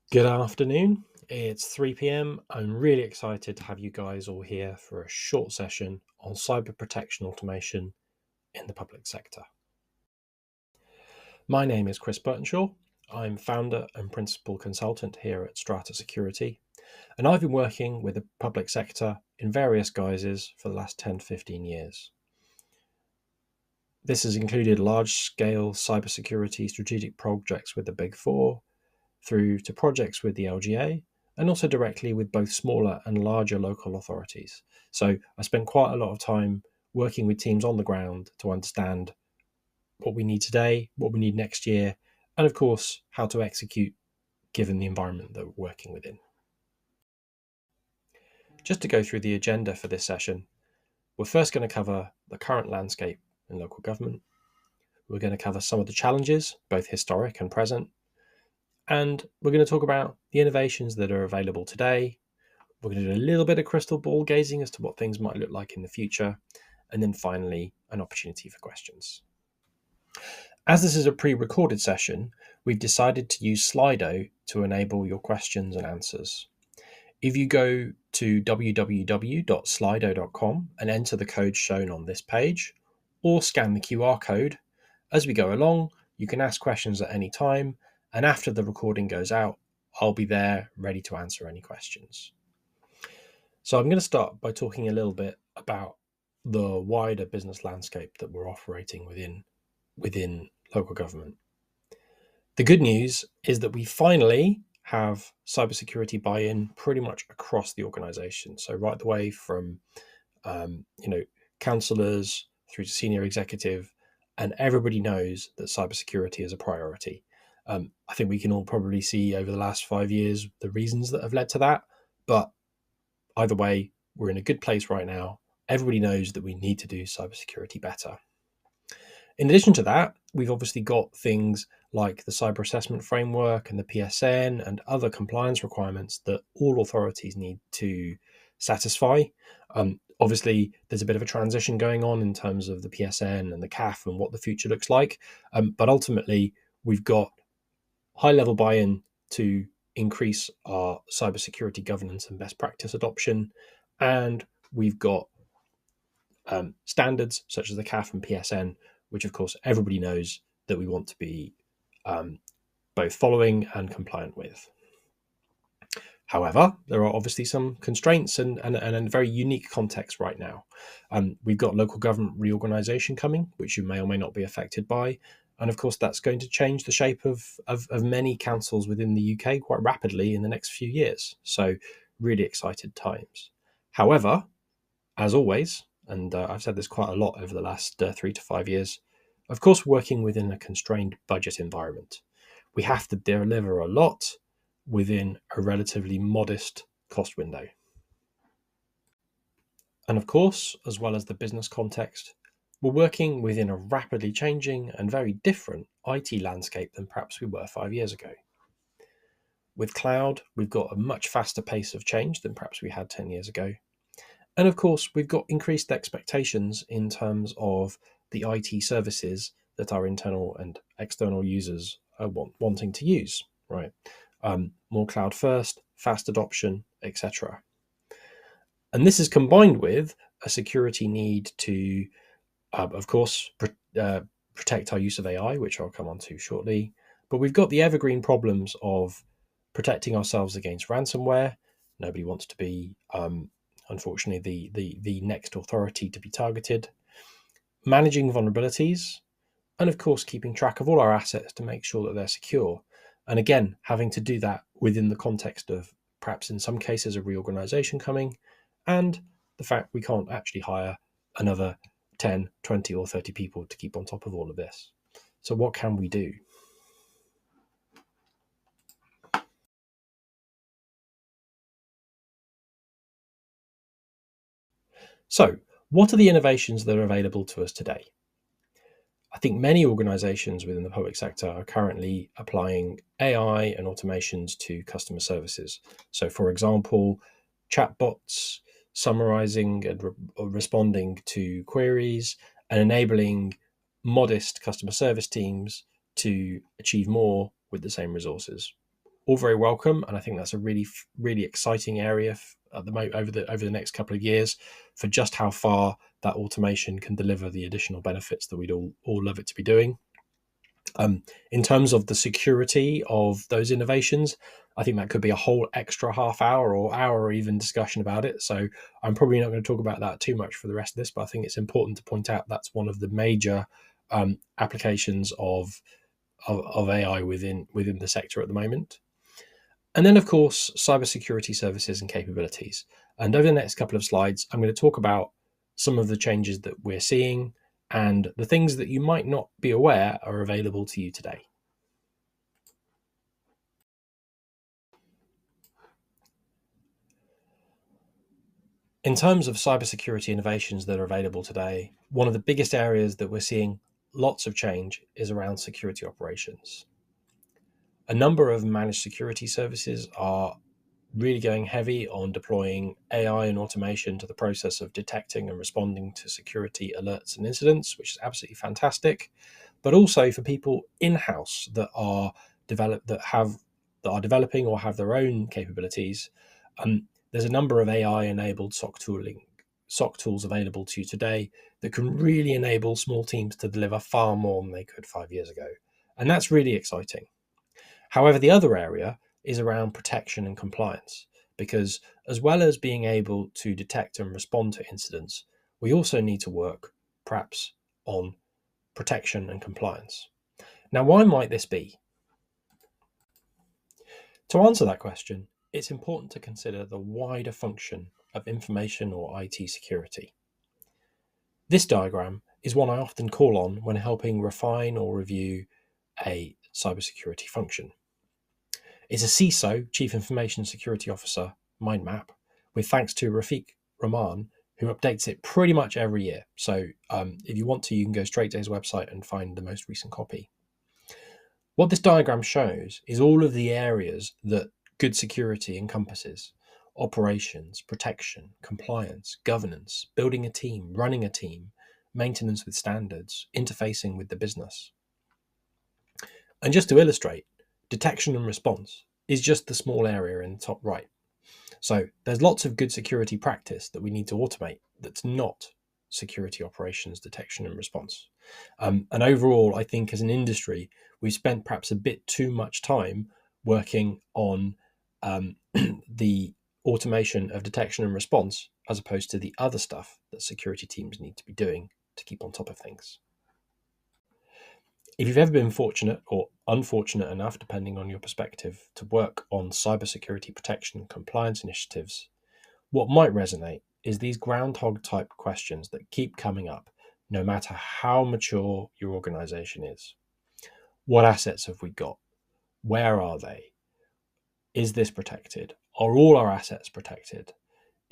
Good afternoon. It's 3 p.m. I'm really excited to have you guys all here for a short session on cyber protection automation in the public sector. My name is Chris Burtonshaw. I'm founder and principal consultant here at Strata Security, and I've been working with the public sector in various guises for the last 10 to 15 years. This has included large-scale cybersecurity strategic projects with the Big Four, through to projects with the LGA, and also directly with both smaller and larger local authorities. So I spent quite a lot of time working with teams on the ground to understand what we need today, what we need next year, and of course, how to execute given the environment that we're working within. Just to go through the agenda for this session, we're first going to cover the current landscape in local government. We're going to cover some of the challenges, both historic and present, and we're going to talk about the innovations that are available today. We're going to do a little bit of crystal ball gazing as to what things might look like in the future. And then finally, an opportunity for questions. As this is a pre-recorded session, we've decided to use Slido to enable your questions and answers. If you go to www.slido.com and enter the code shown on this page, or scan the QR code, as we go along, you can ask questions at any time, and after the recording goes out, I'll be there ready to answer any questions. So I'm going to start by talking a little bit about the wider business landscape that we're operating within local government. The good news is that we finally have cybersecurity buy-in pretty much across the organisation. So right the way from councillors through to senior executive, and everybody knows that cybersecurity is a priority. I think we can all probably see over the last 5 years the reasons that have led to that, but either way, we're in a good place right now. Everybody knows that we need to do cybersecurity better. In addition to that, we've obviously got things like the cyber assessment framework and the PSN and other compliance requirements that all authorities need to satisfy. Obviously, there's a bit of a transition going on in terms of the PSN and the CAF and what the future looks like. But ultimately, we've got high-level buy-in to increase our cybersecurity governance and best practice adoption. And we've got standards such as the CAF and PSN, which of course everybody knows that we want to be both following and compliant with. However, there are obviously some constraints and a very unique context right now. We've got local government reorganisation coming, which you may or may not be affected by. And of course, that's going to change the shape of many councils within the UK quite rapidly in the next few years. So really excited times. However, as always, and I've said this quite a lot over the last 3 to 5 years, of course, working within a constrained budget environment. We have to deliver a lot within a relatively modest cost window. And of course, as well as the business context, we're working within a rapidly changing and very different IT landscape than perhaps we were 5 years ago. With cloud, we've got a much faster pace of change than perhaps we had 10 years ago. And of course, we've got increased expectations in terms of the IT services that our internal and external users are wanting to use, right? More cloud first, fast adoption, etc. And this is combined with a security need to, of course, protect our use of AI, which I'll come on to shortly. But we've got the evergreen problems of protecting ourselves against ransomware. Nobody wants to be, unfortunately, the next authority to be targeted. Managing vulnerabilities, and of course, keeping track of all our assets to make sure that they're secure. And again, having to do that within the context of perhaps in some cases a reorganization coming, and the fact we can't actually hire another 10, 20 or 30 people to keep on top of all of this. So what can we do? So what are the innovations that are available to us today? I think many organizations within the public sector are currently applying AI and automations to customer services. So for example, chatbots summarizing and responding to queries and enabling modest customer service teams to achieve more with the same resources. all very welcome, and I think that's a really exciting area at the moment over the next couple of years for just how far that automation can deliver the additional benefits that we'd all love it to be doing. In terms of the security of those innovations, I think that could be a whole extra half hour or hour or even discussion about it. So I'm probably not going to talk about that too much for the rest of this, but I think it's important to point out that's one of the major applications of AI within the sector at the moment. And then, of course, cybersecurity services and capabilities. And over the next couple of slides, I'm going to talk about some of the changes that we're seeing and the things that you might not be aware are available to you today. In terms of cybersecurity innovations that are available today, one of the biggest areas that we're seeing lots of change is around security operations. A number of managed security services are really going heavy on deploying AI and automation to the process of detecting and responding to security alerts and incidents, which is absolutely fantastic. But also for people in-house that are developing or have their own capabilities, there's a number of AI-enabled SOC tools available to you today that can really enable small teams to deliver far more than they could 5 years ago, and that's really exciting. However, the other area is around protection and compliance, because as well as being able to detect and respond to incidents, we also need to work perhaps on protection and compliance. Now, why might this be? To answer that question, it's important to consider the wider function of information or IT security. This diagram is one I often call on when helping refine or review a cybersecurity function. It's a CISO, Chief Information Security Officer, mind map, with thanks to Rafiq Rahman, who updates it pretty much every year. So if you want to, you can go straight to his website and find the most recent copy. What this diagram shows is all of the areas that good security encompasses: operations, protection, compliance, governance, building a team, running a team, maintenance with standards, interfacing with the business. And just to illustrate, detection and response is just the small area in the top right. So there's lots of good security practice that we need to automate that's not security operations, detection and response. And overall, I think as an industry, we've spent perhaps a bit too much time working on the automation of detection and response as opposed to the other stuff that security teams need to be doing to keep on top of things. If you've ever been fortunate or unfortunate enough, depending on your perspective, to work on cybersecurity protection and compliance initiatives, what might resonate is these groundhog type questions that keep coming up, no matter how mature your organization is. What assets have we got? Where are they? Is this protected? Are all our assets protected?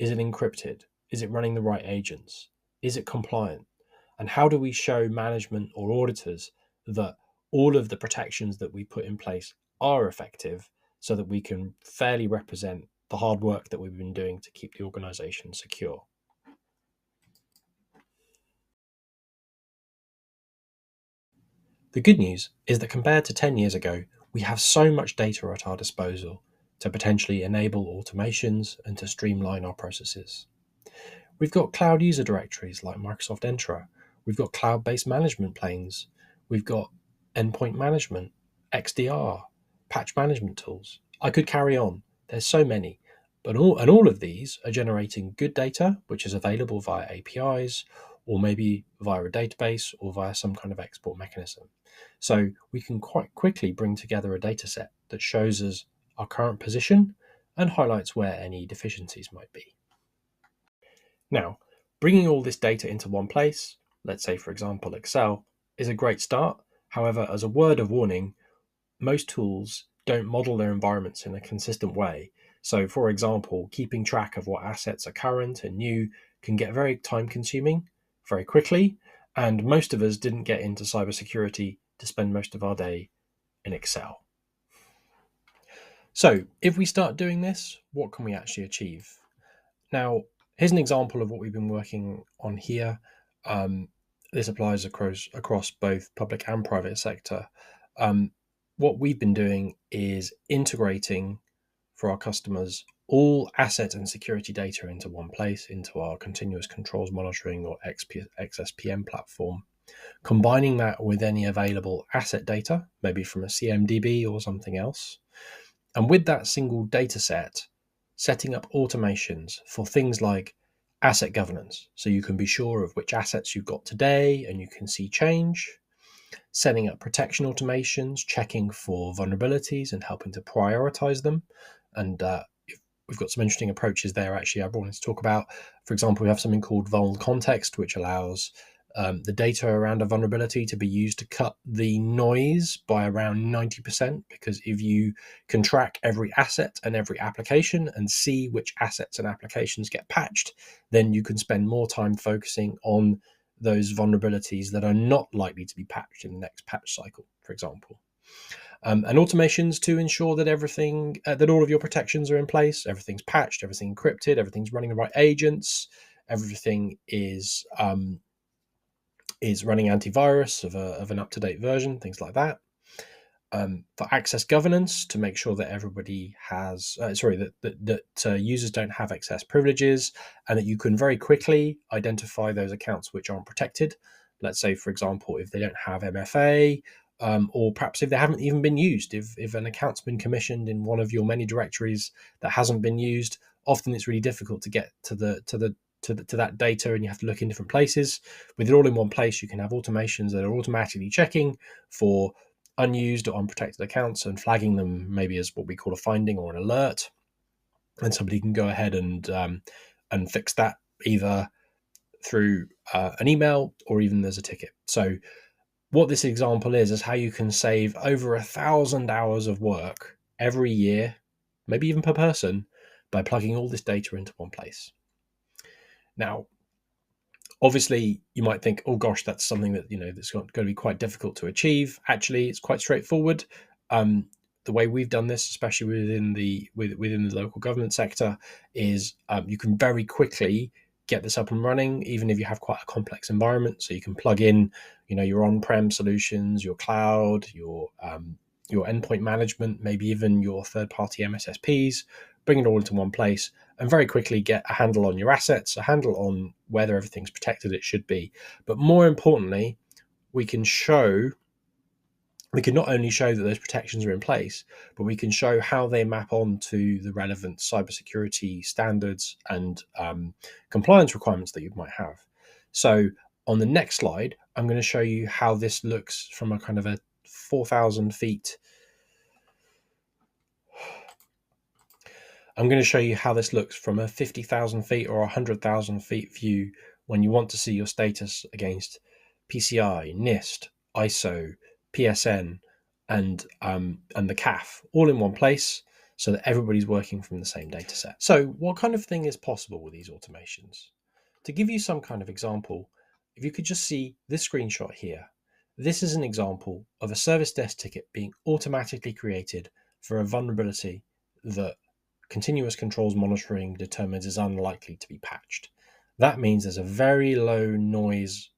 Is it encrypted? Is it running the right agents? Is it compliant? And how do we show management or auditors that all of the protections that we put in place are effective so that we can fairly represent the hard work that we've been doing to keep the organization secure? The good news is that compared to 10 years ago, we have so much data at our disposal to potentially enable automations and to streamline our processes. We've got cloud user directories like Microsoft Entra. We've got cloud-based management planes. We've got endpoint management, XDR, patch management tools. I could carry on. There's so many. But all of these are generating good data, which is available via APIs, or maybe via a database or via some kind of export mechanism. So we can quite quickly bring together a data set that shows us our current position and highlights where any deficiencies might be. Now, bringing all this data into one place, let's say for example Excel, is a great start. However, as a word of warning, most tools don't model their environments in a consistent way. So for example, keeping track of what assets are current and new can get very time consuming very quickly. And most of us didn't get into cybersecurity to spend most of our day in Excel. So if we start doing this, what can we actually achieve? Now, here's an example of what we've been working on here. This applies across both public and private sector. what we've been doing is integrating for our customers all asset and security data into one place, into our continuous controls monitoring or XSPM platform, combining that with any available asset data, maybe from a CMDB or something else. And with that single data set, setting up automations for things like asset governance. So you can be sure of which assets you've got today and you can see change. Setting up protection automations, checking for vulnerabilities and helping to prioritize them. And we've got some interesting approaches there, actually, I wanted to talk about. For example, we have something called Vul Context, which allows the data around a vulnerability to be used to cut the noise by around 90%, because if you can track every asset and every application and see which assets and applications get patched, then you can spend more time focusing on those vulnerabilities that are not likely to be patched in the next patch cycle, for example. And automations to ensure that everything, that all of your protections are in place, everything's patched, everything's encrypted, everything's running the right agents, everything is running antivirus of an up-to-date version, things like that. For access governance, to make sure that everybody has, that users don't have excess privileges, and that you can very quickly identify those accounts which aren't protected. Let's say, for example, if they don't have MFA, or perhaps if they haven't even been used, if an account's been commissioned in one of your many directories that hasn't been used, often it's really difficult to get to that data, and you have to look in different places. With it all in one place, you can have automations that are automatically checking for unused or unprotected accounts and flagging them maybe as what we call a finding or an alert, and somebody can go ahead and fix that either through an email or even there's a ticket. So what this example is how you can save over 1,000 hours of work every year, maybe even per person, by plugging all this data into one place. Now, obviously, you might think, oh gosh, that's something that that's going to be quite difficult to achieve. Actually, it's quite straightforward. The way we've done this, especially within the local government sector, is you can very quickly get this up and running, even if you have quite a complex environment. So you can plug in, your on-prem solutions, your cloud, your endpoint management, maybe even your third-party MSSPs, bring it all into one place, and very quickly get a handle on your assets, a handle on whether everything's protected it should be. But more importantly, we can not only show that those protections are in place, but we can show how they map on to the relevant cybersecurity standards and compliance requirements that you might have. So on the next slide, I'm going to show you how this looks from a kind of a 4,000 feet. I'm going to show you how this looks from a 50,000 feet or 100,000 feet view when you want to see your status against PCI, NIST, ISO, PSN, and the CAF all in one place, so that everybody's working from the same data set. So what kind of thing is possible with these automations? To give you some kind of example, if you could just see this screenshot here, this is an example of a service desk ticket being automatically created for a vulnerability that continuous controls monitoring determines is unlikely to be patched. That means there's a very low noise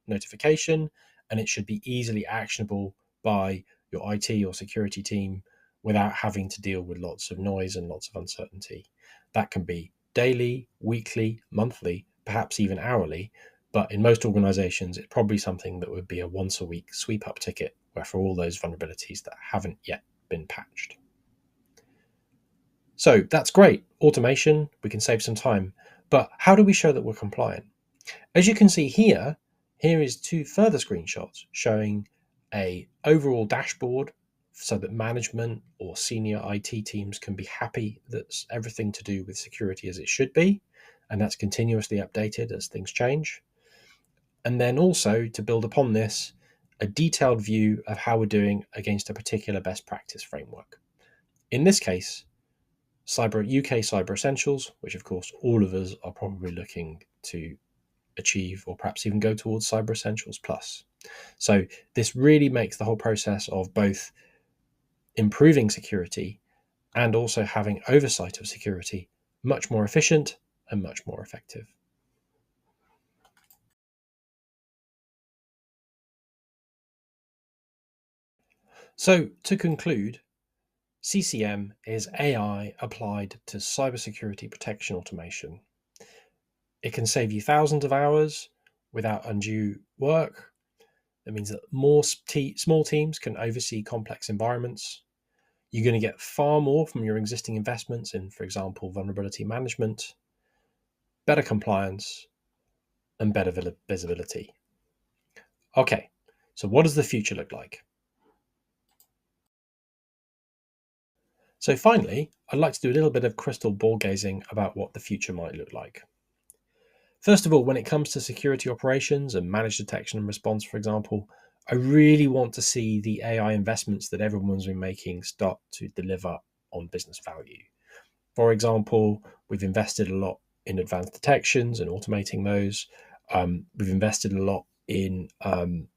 notification, and it should be easily actionable by your IT or security team without having to deal with lots of noise and lots of uncertainty. That can be daily, weekly, monthly, perhaps even hourly, but in most organizations, it's probably something that would be a once a week sweep up ticket where for all those vulnerabilities that haven't yet been patched. So that's great. Automation, we can save some time. But how do we show that we're compliant? As you can see here is two further screenshots showing a overall dashboard so that management or senior IT teams can be happy that everything to do with security as it should be, and that's continuously updated as things change. And then also, to build upon this, a detailed view of how we're doing against a particular best practice framework. In this case, UK Cyber Essentials, which of course all of us are probably looking to achieve or perhaps even go towards Cyber Essentials Plus. So this really makes the whole process of both improving security and also having oversight of security much more efficient and much more effective. So, to conclude, CCM is AI applied to cybersecurity protection automation. It can save you thousands of hours without undue work. That means that more small teams can oversee complex environments. You're going to get far more from your existing investments in, for example, vulnerability management, better compliance, and better visibility. Okay, so what does the future look like? So finally, I'd like to do a little bit of crystal ball gazing about what the future might look like. First of all, when it comes to security operations and managed detection and response, for example, I really want to see the AI investments that everyone's been making start to deliver on business value. For example, we've invested a lot in advanced detections and automating those. We've invested a lot in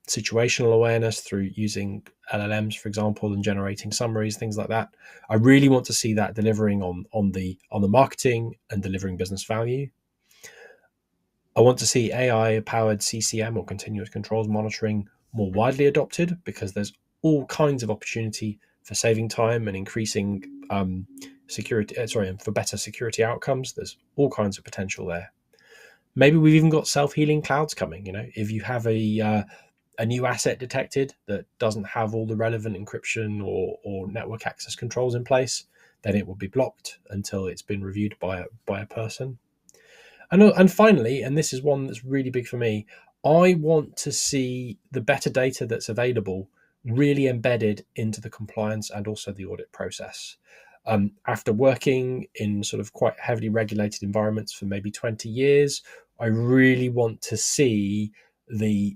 situational awareness through using LLMs, for example, and generating summaries, things like that. I really want to see that delivering on the marketing and delivering business value. I want to see AI-powered CCM or continuous controls monitoring more widely adopted because there's all kinds of opportunity for saving time and increasing security. For better security outcomes. There's all kinds of potential there. Maybe we've even got self-healing clouds coming. If you have a new asset detected that doesn't have all the relevant encryption or network access controls in place, then it will be blocked until it's been reviewed by a person. And finally, and this is one that's really big for me, I want to see the better data that's available really embedded into the compliance and also the audit process. After working in sort of quite heavily regulated environments for maybe 20 years, I really want to see the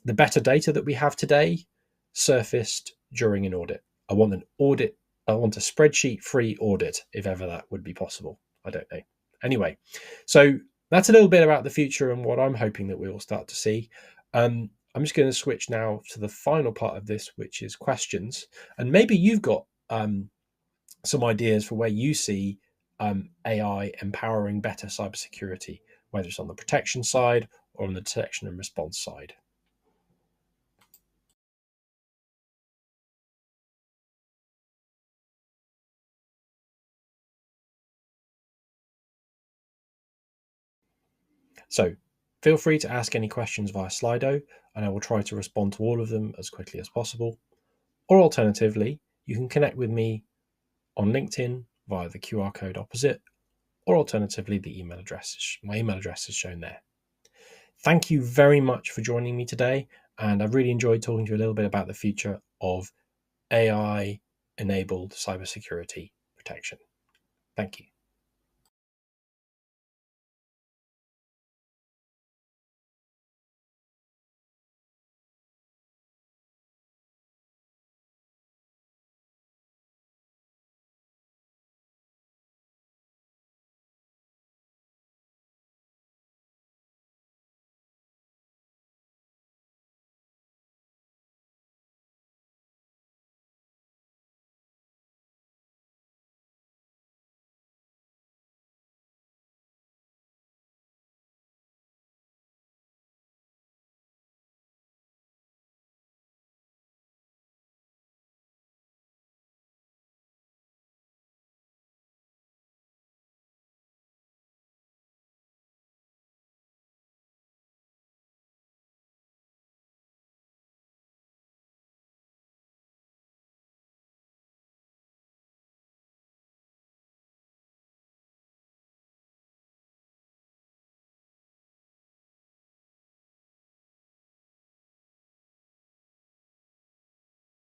better data that we have today surfaced during an audit. I want a spreadsheet-free audit, if ever that would be possible. I don't know. Anyway, so that's a little bit about the future and what I'm hoping that we will start to see. I'm just going to switch now to the final part of this, which is questions. And maybe you've got some ideas for where you see AI empowering better cybersecurity, whether it's on the protection side or on the detection and response side. So feel free to ask any questions via Slido, and I will try to respond to all of them as quickly as possible. Or alternatively, you can connect with me on LinkedIn via the QR code opposite, or alternatively, my email address is shown there. Thank you very much for joining me today, and I've really enjoyed talking to you a little bit about the future of AI-enabled cybersecurity protection. Thank you.